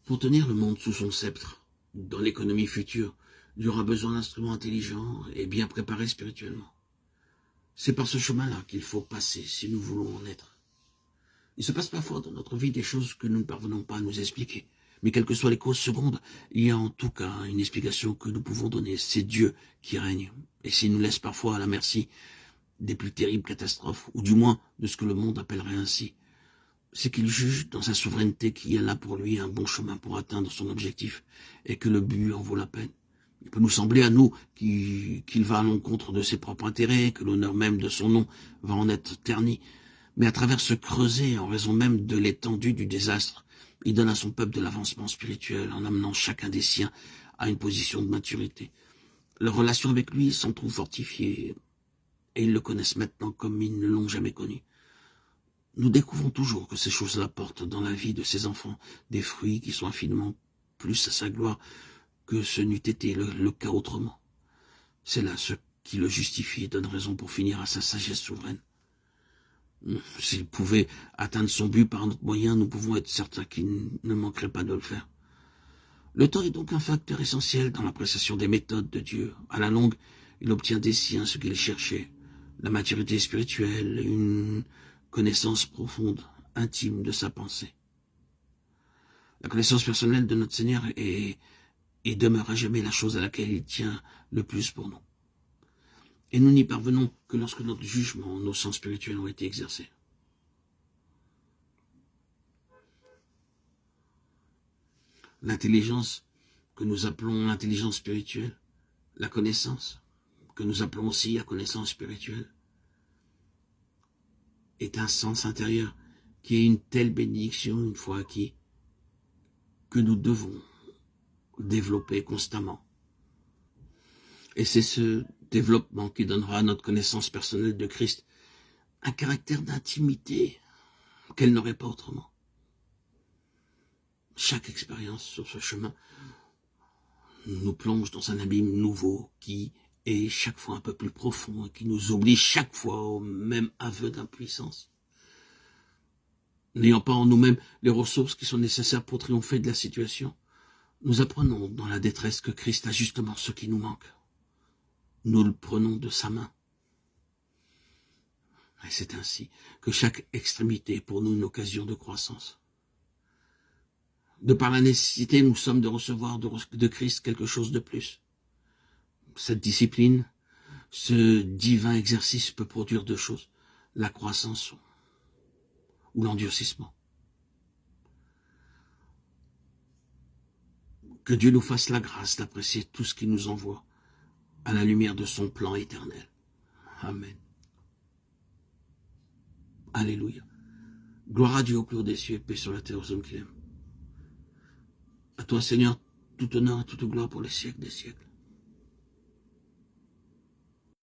Pour tenir le monde sous son sceptre, dans l'économie future, Dieu aura besoin d'instruments intelligents et bien préparés spirituellement. C'est par ce chemin-là qu'il faut passer si nous voulons en être. Il se passe parfois dans notre vie des choses que nous ne parvenons pas à nous expliquer. Mais quelles que soient les causes secondes, il y a en tout cas une explication que nous pouvons donner. C'est Dieu qui règne. Et s'il nous laisse parfois à la merci des plus terribles catastrophes, ou du moins de ce que le monde appellerait ainsi, c'est qu'il juge dans sa souveraineté qu'il y a là pour lui un bon chemin pour atteindre son objectif, et que le but en vaut la peine. Il peut nous sembler à nous qu'il va à l'encontre de ses propres intérêts, que l'honneur même de son nom va en être terni. Mais à travers ce creuset, en raison même de l'étendue du désastre, il donne à son peuple de l'avancement spirituel en amenant chacun des siens à une position de maturité. Leur relation avec lui s'en trouve fortifiée et ils le connaissent maintenant comme ils ne l'ont jamais connu. Nous découvrons toujours que ces choses-là portent dans la vie de ses enfants des fruits qui sont infiniment plus à sa gloire que ce n'eût été le cas autrement. C'est là ce qui le justifie et donne raison pour finir à sa sagesse souveraine. S'il pouvait atteindre son but par notre moyen, nous pouvons être certains qu'il ne manquerait pas de le faire. Le temps est donc un facteur essentiel dans l'appréciation des méthodes de Dieu. À la longue, il obtient des siens ce qu'il cherchait, la maturité spirituelle, une connaissance profonde, intime de sa pensée. La connaissance personnelle de notre Seigneur est et demeure à jamais la chose à laquelle il tient le plus pour nous. Et nous n'y parvenons que lorsque notre jugement, nos sens spirituels ont été exercés. L'intelligence que nous appelons l'intelligence spirituelle, la connaissance que nous appelons aussi la connaissance spirituelle, est un sens intérieur qui est une telle bénédiction une fois acquis que nous devons développer constamment. Et c'est ce développement qui donnera à notre connaissance personnelle de Christ un caractère d'intimité qu'elle n'aurait pas autrement. Chaque expérience sur ce chemin nous plonge dans un abîme nouveau qui est chaque fois un peu plus profond et qui nous oblige chaque fois au même aveu d'impuissance. N'ayant pas en nous-mêmes les ressources qui sont nécessaires pour triompher de la situation, nous apprenons dans la détresse que Christ a justement ce qui nous manque. Nous le prenons de sa main. Et c'est ainsi que chaque extrémité est pour nous une occasion de croissance. De par la nécessité, nous sommes de recevoir de Christ quelque chose de plus. Cette discipline, ce divin exercice peut produire deux choses, la croissance ou l'endurcissement. Que Dieu nous fasse la grâce d'apprécier tout ce qu'il nous envoie à la lumière de son plan éternel. Amen. Alléluia. Gloire à Dieu au plus haut des cieux et paix sur la terre aux hommes qu'il aime. À toi, Seigneur, tout honneur et toute gloire pour les siècles des siècles.